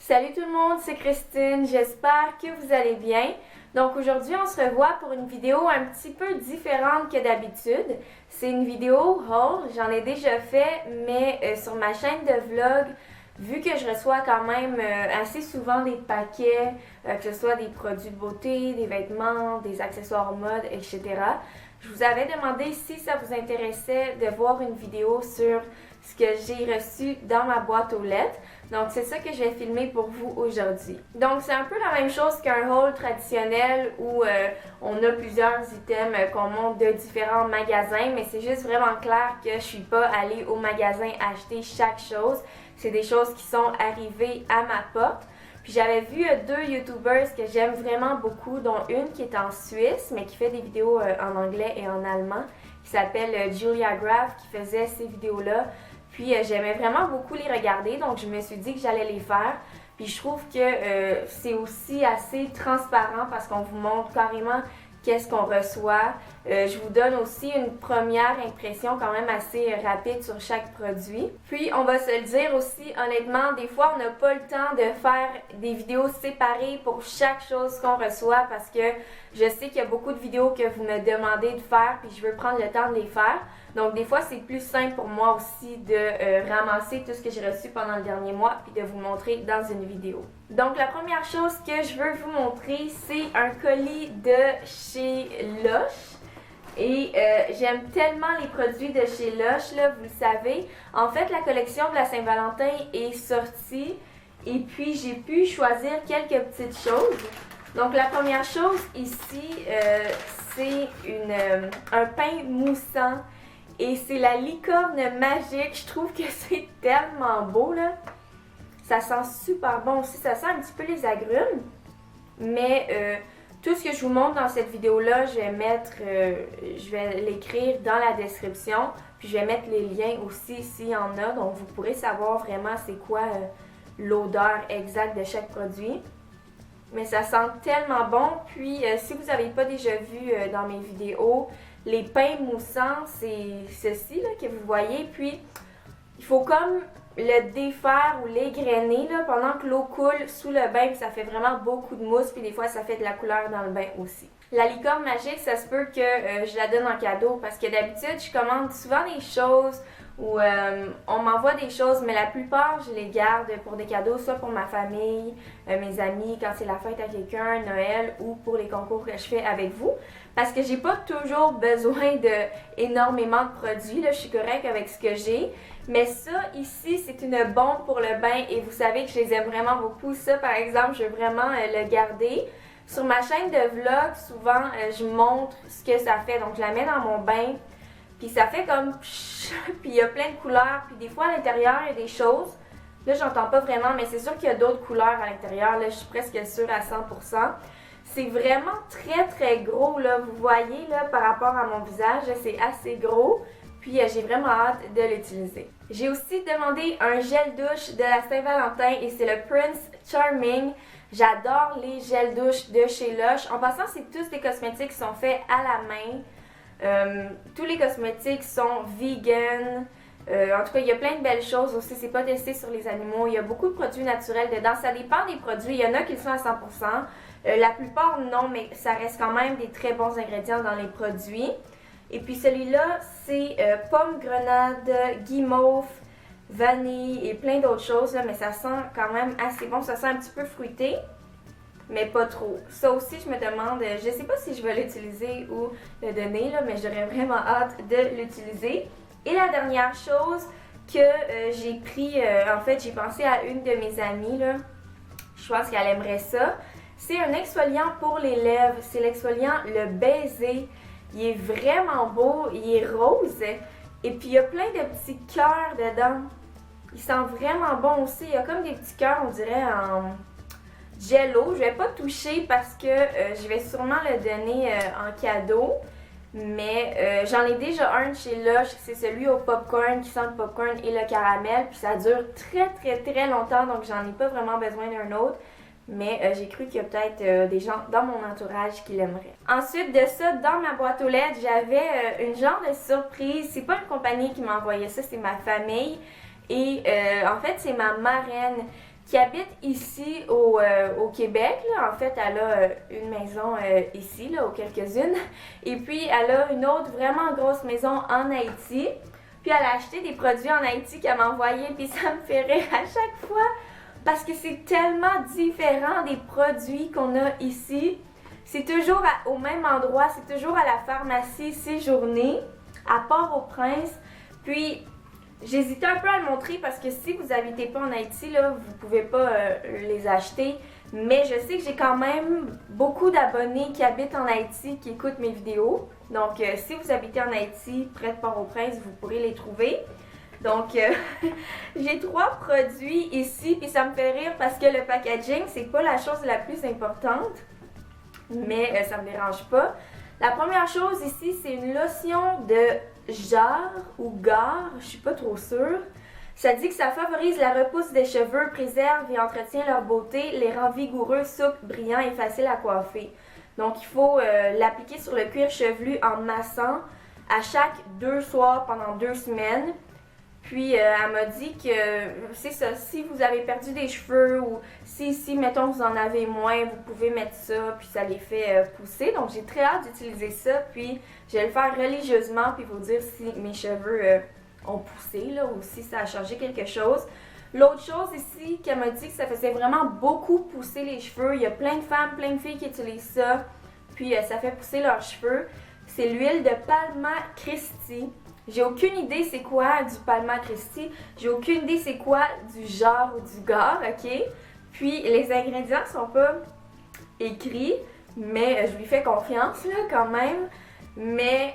Salut tout le monde, c'est Christine, j'espère que vous allez bien. Donc aujourd'hui on se revoit pour une vidéo un petit peu différente que d'habitude. C'est une vidéo haul, j'en ai déjà fait, mais sur ma chaîne de vlog, vu que je reçois quand même assez souvent des paquets, que ce soit des produits de beauté, des vêtements, des accessoires mode, etc. Je vous avais demandé si ça vous intéressait de voir une vidéo sur ce que j'ai reçu dans ma boîte aux lettres. Donc c'est ça que je vais filmer pour vous aujourd'hui. Donc c'est un peu la même chose qu'un haul traditionnel où on a plusieurs items qu'on monte de différents magasins, mais c'est juste vraiment clair que je suis pas allée au magasin acheter chaque chose. C'est des choses qui sont arrivées à ma porte. Puis j'avais vu deux YouTubers que j'aime vraiment beaucoup, dont une qui est en Suisse, mais qui fait des vidéos en anglais et en allemand, qui s'appelle Julia Graf, qui faisait ces vidéos-là. Puis j'aimais vraiment beaucoup les regarder, donc je me suis dit que j'allais les faire. Puis je trouve que c'est aussi assez transparent parce qu'on vous montre carrément qu'est-ce qu'on reçoit. Je vous donne aussi une première impression quand même assez rapide sur chaque produit. Puis on va se le dire aussi, honnêtement, des fois on n'a pas le temps de faire des vidéos séparées pour chaque chose qu'on reçoit parce que je sais qu'il y a beaucoup de vidéos que vous me demandez de faire puis je veux prendre le temps de les faire. Donc des fois c'est plus simple pour moi aussi de ramasser tout ce que j'ai reçu pendant le dernier mois puis de vous montrer dans une vidéo. Donc la première chose que je veux vous montrer, c'est un colis de chez Lush. Et j'aime tellement les produits de chez Lush, là, vous le savez. En fait, la collection de la Saint-Valentin est sortie et puis j'ai pu choisir quelques petites choses. Donc la première chose ici, c'est un pain moussant et c'est la licorne magique. Je trouve que c'est tellement beau, là. Ça sent super bon aussi, ça sent un petit peu les agrumes, mais tout ce que je vous montre dans cette vidéo-là, je vais l'écrire dans la description, puis je vais mettre les liens aussi s'il y en a, donc vous pourrez savoir vraiment c'est quoi l'odeur exacte de chaque produit. Mais ça sent tellement bon, puis si vous n'avez pas déjà vu dans mes vidéos, les pains moussants, c'est ceci là, que vous voyez, puis il faut comme le défaire ou l'égrener là, pendant que l'eau coule sous le bain, puis ça fait vraiment beaucoup de mousse, puis des fois ça fait de la couleur dans le bain aussi. La licorne magique, ça se peut que je la donne en cadeau parce que d'habitude je commande souvent des choses ou on m'envoie des choses, mais la plupart je les garde pour des cadeaux, soit pour ma famille, mes amis, quand c'est la fête à quelqu'un, Noël ou pour les concours que je fais avec vous. Parce que j'ai pas toujours besoin de énormément de produits, là, je suis correcte avec ce que j'ai. Mais ça, ici, c'est une bombe pour le bain et vous savez que je les aime vraiment beaucoup. Ça, par exemple, je veux vraiment le garder. Sur ma chaîne de vlog, souvent, je montre ce que ça fait. Donc, je la mets dans mon bain, puis ça fait comme puis il y a plein de couleurs. Puis des fois, à l'intérieur, il y a des choses. Là, j'entends pas vraiment, mais c'est sûr qu'il y a d'autres couleurs à l'intérieur. Là, je suis presque sûre à 100%. C'est vraiment très, très gros, là. Vous voyez, là, par rapport à mon visage, c'est assez gros. Puis j'ai vraiment hâte de l'utiliser. J'ai aussi demandé un gel douche de la Saint-Valentin et c'est le Prince Charming. J'adore les gels douche de chez Lush. En passant, c'est tous des cosmétiques qui sont faits à la main. Tous les cosmétiques sont vegan. En tout cas, il y a plein de belles choses aussi. C'est pas testé sur les animaux. Il y a beaucoup de produits naturels dedans. Ça dépend des produits. Il y en a qui le sont à 100%. La plupart, non, mais ça reste quand même des très bons ingrédients dans les produits. Et puis celui-là, c'est pomme, grenade, guimauve, vanille et plein d'autres choses, là, mais ça sent quand même assez bon. Ça sent un petit peu fruité, mais pas trop. Ça aussi, je me demande, je sais pas si je vais l'utiliser ou le donner, là, mais j'aurais vraiment hâte de l'utiliser. Et la dernière chose que j'ai pris, en fait, j'ai pensé à une de mes amies, là. Je pense qu'elle aimerait ça. C'est un exfoliant pour les lèvres. C'est l'exfoliant Le Baiser. Il est vraiment beau, il est rose et puis il y a plein de petits cœurs dedans. Il sent vraiment bon aussi. Il y a comme des petits cœurs, on dirait en jello. Je vais pas toucher parce que je vais sûrement le donner en cadeau. Mais j'en ai déjà un de chez Lush, c'est celui au popcorn qui sent le popcorn et le caramel. Puis ça dure très très très longtemps, donc j'en ai pas vraiment besoin d'un autre. Mais j'ai cru qu'il y a peut-être des gens dans mon entourage qui l'aimeraient. Ensuite de ça, dans ma boîte aux lettres, j'avais une genre de surprise. C'est pas une compagnie qui m'a envoyé ça, c'est ma famille. Et en fait, c'est ma marraine qui habite ici au Québec. Là. En fait, elle a une maison ici, là, ou quelques-unes. Et puis, elle a une autre vraiment grosse maison en Haïti. Puis, elle a acheté des produits en Haïti qu'elle m'a envoyés. Puis, ça me fait rire à chaque fois parce que c'est tellement différent des produits qu'on a ici. C'est toujours au même endroit, c'est toujours à la pharmacie Séjourné, à Port-au-Prince. Puis, j'hésitais un peu à le montrer parce que si vous n'habitez pas en Haïti, là, vous ne pouvez pas les acheter. Mais je sais que j'ai quand même beaucoup d'abonnés qui habitent en Haïti, qui écoutent mes vidéos. Donc, si vous habitez en Haïti, près de Port-au-Prince, vous pourrez les trouver. Donc, j'ai 3 produits ici, puis ça me fait rire parce que le packaging, c'est pas la chose la plus importante. Mais ça me dérange pas. La première chose ici, c'est une lotion de jarre ou gare, je suis pas trop sûre. Ça dit que ça favorise la repousse des cheveux, préserve et entretient leur beauté, les rend vigoureux, souples, brillants et faciles à coiffer. Donc il faut l'appliquer sur le cuir chevelu en massant à chaque 2 soirs pendant 2 semaines. Puis elle m'a dit que c'est ça, si vous avez perdu des cheveux ou si mettons vous en avez moins, vous pouvez mettre ça puis ça les fait pousser. Donc j'ai très hâte d'utiliser ça, puis je vais le faire religieusement puis vous dire si mes cheveux ont poussé là ou si ça a changé quelque chose. L'autre chose ici qu'elle m'a dit que ça faisait vraiment beaucoup pousser les cheveux. Il y a plein de femmes, plein de filles qui utilisent ça, puis ça fait pousser leurs cheveux. C'est l'huile de Palma Christi. J'ai aucune idée c'est quoi du Palma Christi, j'ai aucune idée c'est quoi du genre ou du gare, ok? Puis les ingrédients sont pas écrits, mais je lui fais confiance là quand même. Mais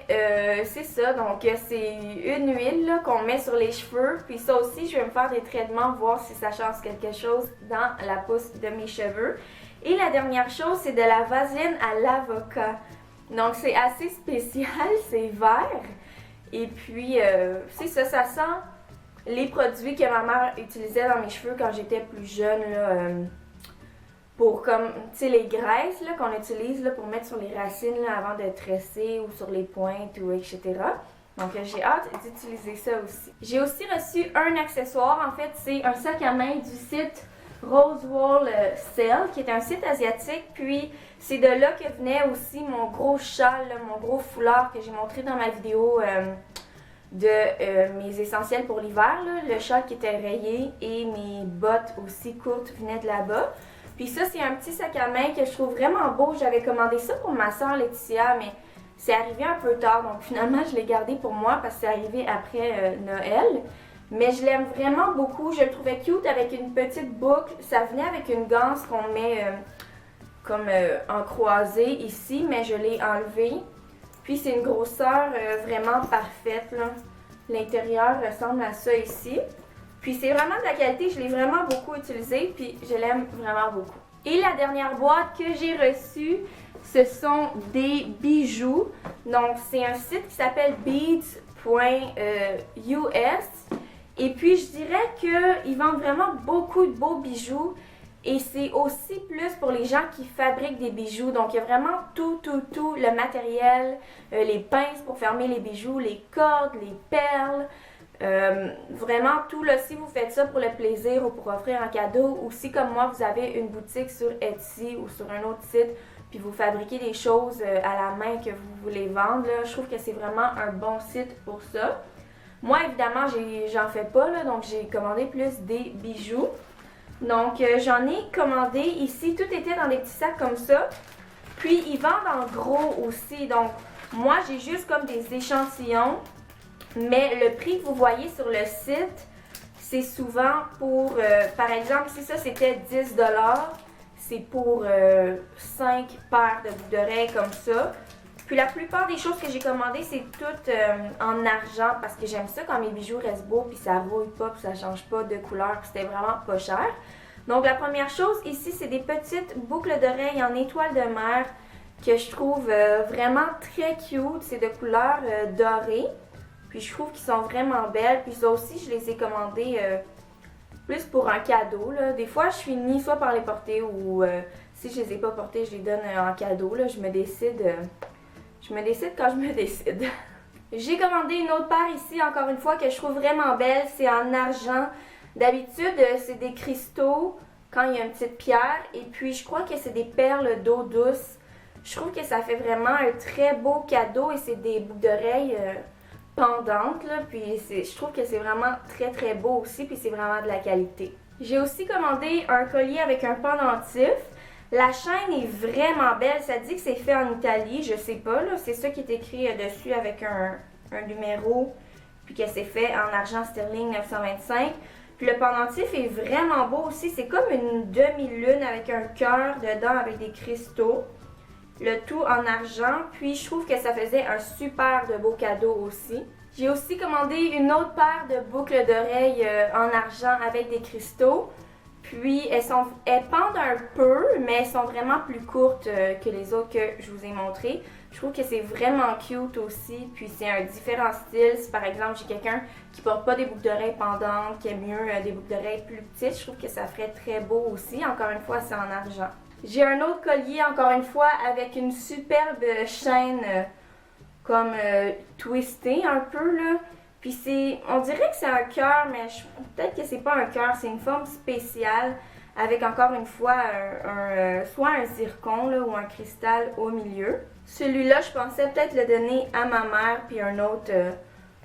c'est ça, donc c'est une huile qu'on met sur les cheveux. Puis ça aussi, je vais me faire des traitements, voir si ça change quelque chose dans la pousse de mes cheveux. Et la dernière chose, c'est de la vaseline à l'avocat. Donc c'est assez spécial, c'est vert. Et puis, c'est ça, ça sent les produits que ma mère utilisait dans mes cheveux quand j'étais plus jeune, là, pour comme, tu sais, les graisses là, qu'on utilise là, pour mettre sur les racines là, avant de tresser ou sur les pointes ou etc. Donc, j'ai hâte d'utiliser ça aussi. J'ai aussi reçu un accessoire, en fait, c'est un sac à main du site Rosewall Cell, qui est un site asiatique, puis c'est de là que venait aussi mon gros châle, là, mon gros foulard que j'ai montré dans ma vidéo de mes essentiels pour l'hiver, le châle qui était rayé et mes bottes aussi courtes venaient de là-bas. Puis ça, c'est un petit sac à main que je trouve vraiment beau. J'avais commandé ça pour ma soeur Laetitia, mais c'est arrivé un peu tard, donc finalement je l'ai gardé pour moi parce que c'est arrivé après Noël. Mais je l'aime vraiment beaucoup, je le trouvais cute avec une petite boucle. Ça venait avec une ganse qu'on met comme en croisée ici, mais je l'ai enlevé. Puis c'est une grosseur vraiment parfaite, là. L'intérieur ressemble à ça ici. Puis c'est vraiment de la qualité, je l'ai vraiment beaucoup utilisé, puis je l'aime vraiment beaucoup. Et la dernière boîte que j'ai reçue, ce sont des bijoux. Donc c'est un site qui s'appelle beads.us. Et puis, je dirais qu'ils vendent vraiment beaucoup de beaux bijoux. Et c'est aussi plus pour les gens qui fabriquent des bijoux. Donc, il y a vraiment tout, le matériel, les pinces pour fermer les bijoux, les cordes, les perles. Vraiment tout, là, si vous faites ça pour le plaisir ou pour offrir un cadeau, ou si comme moi, vous avez une boutique sur Etsy ou sur un autre site, puis vous fabriquez des choses à la main que vous voulez vendre, là, je trouve que c'est vraiment un bon site pour ça. Moi, évidemment, j'en fais pas, là, donc j'ai commandé plus des bijoux. Donc, j'en ai commandé ici. Tout était dans des petits sacs comme ça. Puis, ils vendent en gros aussi. Donc, moi, j'ai juste comme des échantillons. Mais le prix que vous voyez sur le site, c'est souvent pour... par exemple, si ça, c'était 10 $, c'est pour 5 paires de boucles d'oreilles comme ça. Puis la plupart des choses que j'ai commandées, c'est tout en argent parce que j'aime ça quand mes bijoux restent beaux puis ça rouille pas puis ça change pas de couleur puis c'était vraiment pas cher. Donc la première chose ici, c'est des petites boucles d'oreilles en étoile de mer que je trouve vraiment très cute. C'est de couleur dorée. Puis je trouve qu'ils sont vraiment belles. Puis ça aussi, je les ai commandées plus pour un cadeau, là. Des fois, je finis soit par les porter ou si je les ai pas portées, je les donne en cadeau, là. Je me décide quand je me décide. J'ai commandé une autre paire ici, encore une fois, que je trouve vraiment belle. C'est en argent D'habitude, c'est des cristaux quand il y a une petite pierre et puis je crois que c'est des perles d'eau douce. Je trouve que ça fait vraiment un très beau cadeau et c'est des boucles d'oreilles pendantes, là, puis je trouve que c'est vraiment très très beau aussi, puis c'est vraiment de la qualité. J'ai aussi commandé un collier avec un pendentif. La chaîne est vraiment belle, ça dit que c'est fait en Italie, je sais pas, là, c'est ça qui est écrit dessus avec un numéro, puis que c'est fait en argent sterling 925. Puis le pendentif est vraiment beau aussi, c'est comme une demi-lune avec un cœur dedans avec des cristaux. Le tout en argent, puis je trouve que ça faisait un super de beau cadeau aussi. J'ai aussi commandé une autre paire de boucles d'oreilles en argent avec des cristaux. Puis elles pendent un peu, mais elles sont vraiment plus courtes que les autres que je vous ai montrées. Je trouve que c'est vraiment cute aussi, puis c'est un différent style. Si par exemple j'ai quelqu'un qui porte pas des boucles d'oreilles pendantes, qui aime mieux des boucles d'oreilles plus petites, je trouve que ça ferait très beau aussi. Encore une fois, c'est en argent. J'ai un autre collier, encore une fois, avec une superbe chaîne comme twistée un peu, là. Puis on dirait que c'est un cœur, mais peut-être que c'est pas un cœur, c'est une forme spéciale avec encore une fois soit un zircon là, ou un cristal au milieu. Celui-là, je pensais peut-être le donner à ma mère, puis un autre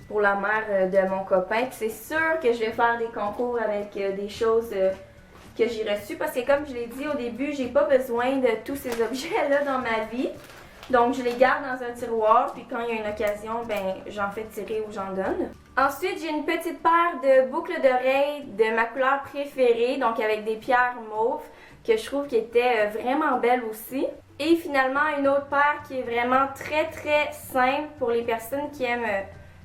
pour la mère de mon copain. Puis c'est sûr que je vais faire des concours avec des choses que j'ai reçues, parce que comme je l'ai dit au début, j'ai pas besoin de tous ces objets-là dans ma vie. Donc, je les garde dans un tiroir, puis quand il y a une occasion, ben j'en fais tirer ou j'en donne. Ensuite, j'ai une petite paire de boucles d'oreilles de ma couleur préférée, donc avec des pierres mauves, que je trouve qui étaient vraiment belles aussi. Et finalement, une autre paire qui est vraiment très très simple pour les personnes qui aiment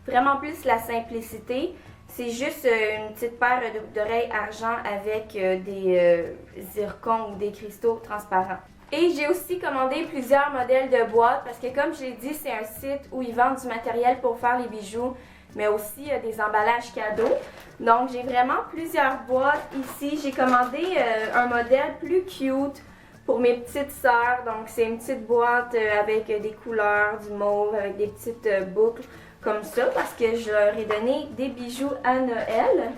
vraiment plus la simplicité. C'est juste une petite paire d'oreilles argent avec des zircons ou des cristaux transparents. Et j'ai aussi commandé plusieurs modèles de boîtes parce que comme je l'ai dit, c'est un site où ils vendent du matériel pour faire les bijoux, mais aussi des emballages cadeaux. Donc j'ai vraiment plusieurs boîtes ici. J'ai commandé un modèle plus cute pour mes petites sœurs. Donc c'est une petite boîte avec des couleurs, du mauve, avec des petites boucles comme ça parce que je leur ai donné des bijoux à Noël.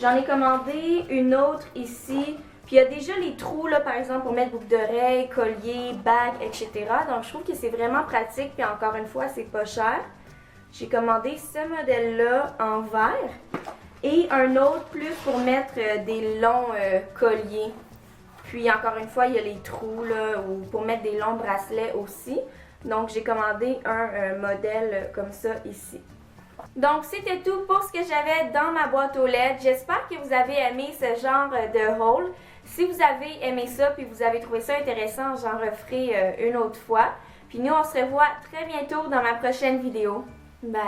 J'en ai commandé une autre ici. Puis il y a déjà les trous, là, par exemple, pour mettre boucles d'oreilles, colliers, bagues, etc. Donc, je trouve que c'est vraiment pratique. Puis encore une fois, c'est pas cher. J'ai commandé ce modèle-là en verre. Et un autre plus pour mettre des longs colliers. Puis encore une fois, il y a les trous, là, ou pour mettre des longs bracelets aussi. Donc, j'ai commandé un modèle comme ça ici. Donc, c'était tout pour ce que j'avais dans ma boîte aux lettres. J'espère que vous avez aimé ce genre de haul. Si vous avez aimé ça puis vous avez trouvé ça intéressant, j'en referai une autre fois. Puis nous, on se revoit très bientôt dans ma prochaine vidéo. Bye!